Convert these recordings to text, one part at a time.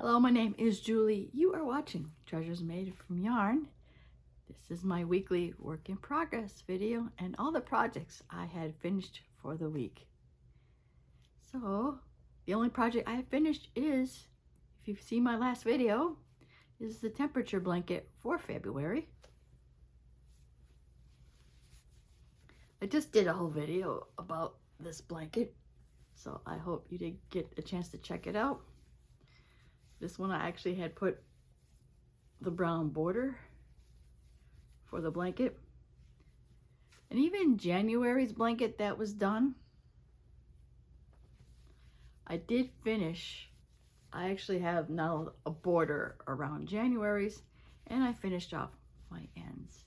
Hello, my name is Julie. You are watching Treasures Made from Yarn. This is my weekly work in progress video and all the projects I had finished for the week. So the only project I have finished is, if you've seen my last video, is the temperature blanket for February. I just did a whole video about this blanket, so I hope you did get a chance to check it out. This one I actually had put the brown border for the blanket. And even January's blanket that was done, I did finish. I actually have now a border around January's, and I finished off my ends.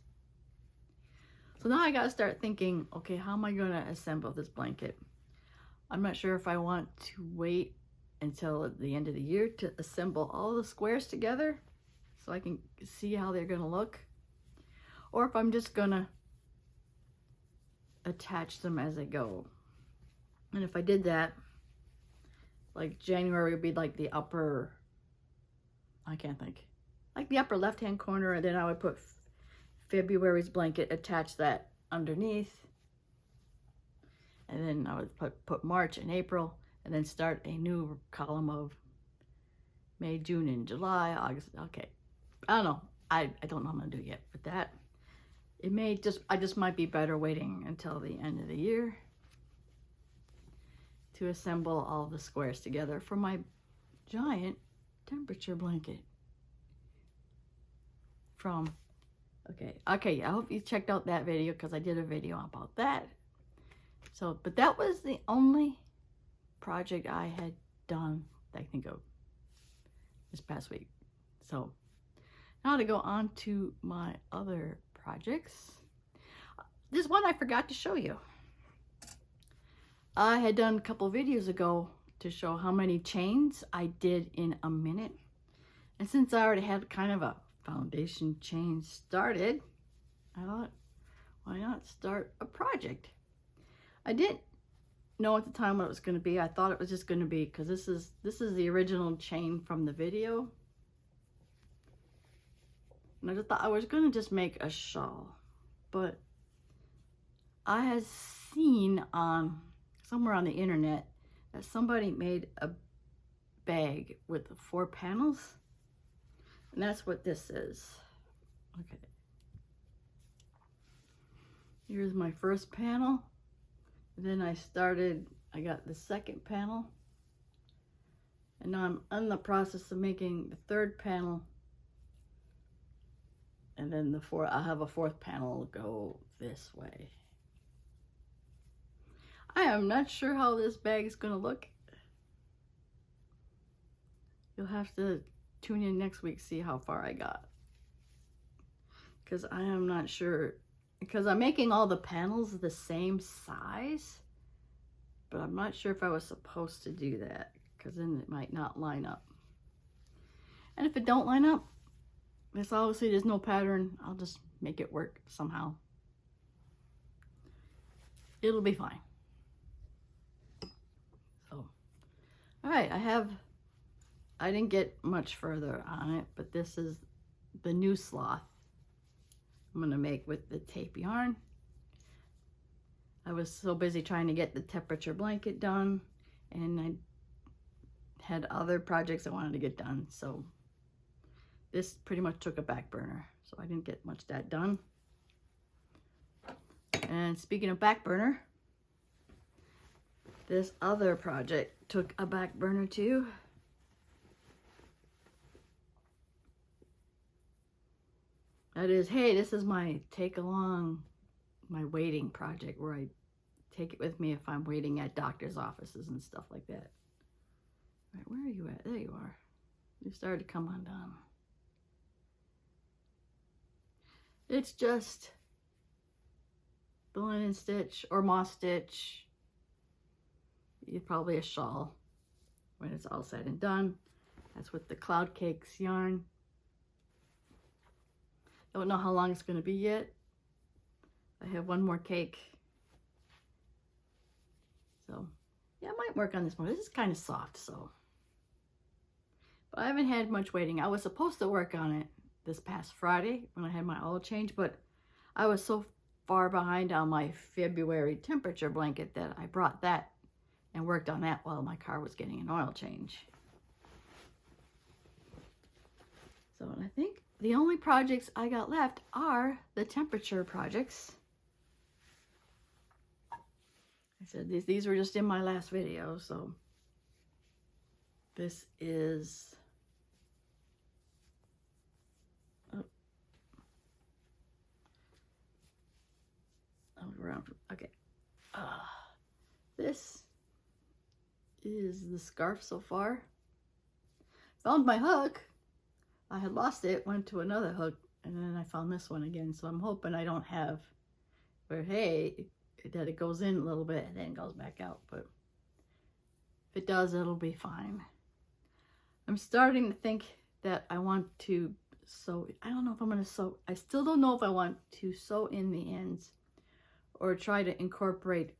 So now I gotta start thinking, okay, how am I gonna assemble this blanket? I'm not sure if I want to wait until the end of the year to assemble all the squares together so I can see how they're gonna look, or if I'm just gonna attach them as I go. And if I did that, like January would be like the upper, I can't think, like the upper left hand corner, and then I would put February's blanket, attach that underneath, and then I would put March and April, and then start a new column of May, June, and July, August. Okay, I don't know. I don't know what I'm gonna do yet with that. It may just, I just might be better waiting until the end of the year to assemble all the squares together for my giant temperature blanket from, okay, I hope you checked out that video because I did a video about that. So, but that was the only project I had done that I can think of this past week. So now to go on to my other projects. This one I forgot to show you. I had done a couple videos ago to show how many chains I did in a minute. And since I already had kind of a foundation chain started, I thought, why not start a project? I didn't know at the time what it was going to be. I thought it was just going to be, because this is the original chain from the video, and I just thought I was going to just make a shawl. But I had seen on somewhere on the internet that somebody made a bag with 4 panels, and that's what this is. Okay, here's my first panel. Then I got the second panel, and now I'm in the process of making the third panel, and then I have a fourth panel go this way. I am not sure how this bag is going to look. You'll have to tune in next week, see how far I got, because I am not sure. Because I'm making all the panels the same size, but I'm not sure if I was supposed to do that, because then it might not line up. And if it don't line up, it's obviously there's no pattern. I'll just make it work somehow. It'll be fine. So, all right, I didn't get much further on it, but this is the new sloth I'm gonna make with the tape yarn. I was so busy trying to get the temperature blanket done, and I had other projects I wanted to get done, so this pretty much took a back burner, so I didn't get much of that done. And speaking of back burner, this other project took a back burner too. That is, hey, this is my my waiting project, where I take it with me if I'm waiting at doctor's offices and stuff like that. All right, where are you at? There you are. You started to come undone. It's just the linen stitch or moss stitch. Probably a shawl when it's all said and done. That's with the Cloud Cakes yarn. Don't know how long it's going to be yet. I have one more cake. So, yeah, I might work on this more. This is kind of soft, so But I haven't had much waiting. I was supposed to work on it this past Friday when I had my oil change, but I was so far behind on my February temperature blanket that I brought that and worked on that while my car was getting an oil change. So I think the only projects I got left are the temperature projects. I said these were just in my last video, so this is okay. This is the scarf so far. Found my hook. I had lost it, went to another hook, and then I found this one again. So I'm hoping I don't have where, hey, that it goes in a little bit and then goes back out. But if it does, it'll be fine. I'm starting to think that I want to sew. I don't know if I'm going to sew. I still don't know if I want to sew in the ends or try to incorporate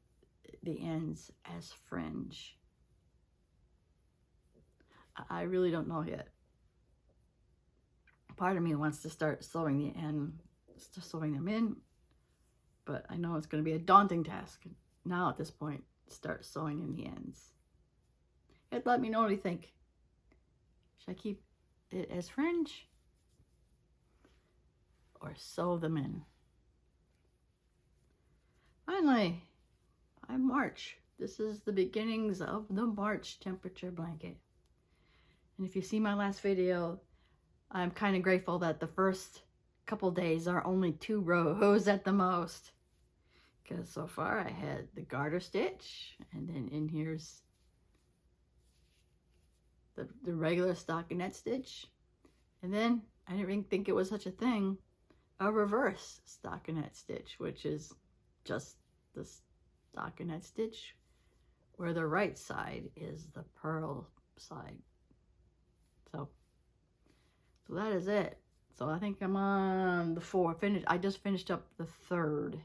the ends as fringe. I really don't know yet. Part of me wants to start sewing the end, sewing them in, but I know it's going to be a daunting task now at this point to start sewing in the ends. Let me know what you think. Should I keep it as fringe or sew them in? Finally, March. This is the beginnings of the March temperature blanket. And if you see my last video, I'm kind of grateful that the first couple days are only 2 rows at the most. Because so far I had the garter stitch, and then in here's the regular stockinette stitch. And then, I didn't even think it was such a thing, a reverse stockinette stitch, which is just the stockinette stitch where the right side is the purl side. So that is it. So I think I'm on the 4th. I just finished up the 3rd.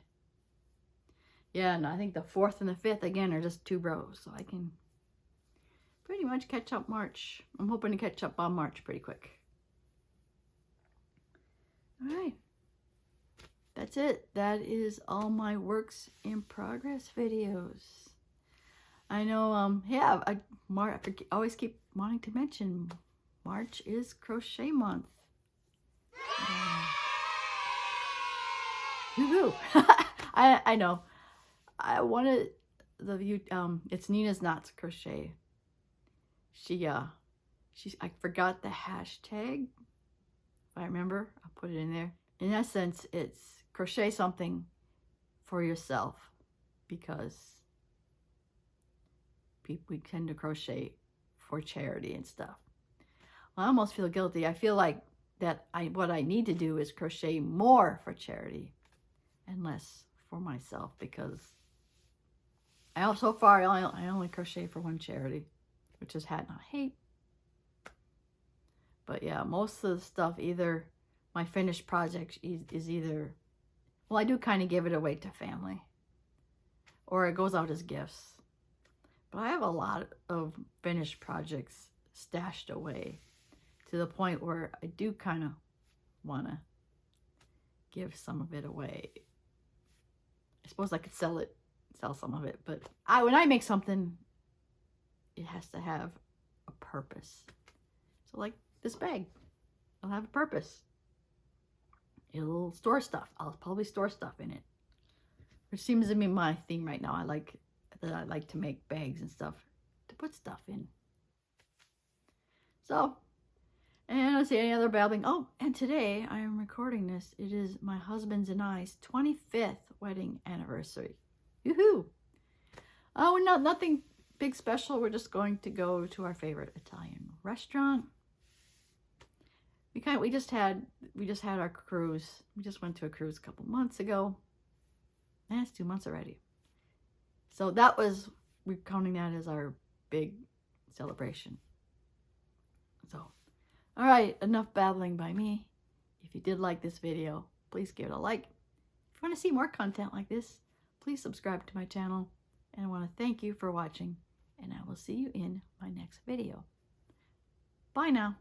Yeah, and I think the 4th and the 5th again are just 2 rows, so I can pretty much catch up March. I'm hoping to catch up on March pretty quick. All right. That's it. That is all my works in progress videos. I know, yeah, I always keep wanting to mention March is crochet month. Woohoo! I know. I wanted it's Nina's Knots Crochet. I forgot the hashtag. If I remember, I'll put it in there. In essence, it's crochet something for yourself, because we tend to crochet for charity and stuff. Well, I almost feel guilty. I feel like that what I need to do is crochet more for charity and less for myself, because so far I only crochet for one charity, which is Hat Not Hate. But yeah, most of the stuff, either my finished project is either, well, I do kind of give it away to family, or it goes out as gifts. But I have a lot of finished projects stashed away to the point where I do kind of want to give some of it away. I suppose I could sell some of it, but when I make something, it has to have a purpose. So like this bag, it'll have a purpose. It'll store stuff. I'll probably store stuff in it, which seems to be my theme right now. I like to make bags and stuff to put stuff in. So, and I don't see any other babbling. Oh, and today I am recording this. It is my husband's and I's 25th wedding anniversary. Yoo-hoo! Oh, nothing big special. We're just going to go to our favorite Italian restaurant. We just had our cruise. We just went to a cruise a couple months ago. And it's 2 months already. So we're counting that as our big celebration. So, all right, enough babbling by me. If you did like this video, please give it a like. If you want to see more content like this, please subscribe to my channel. And I want to thank you for watching, and I will see you in my next video. Bye now.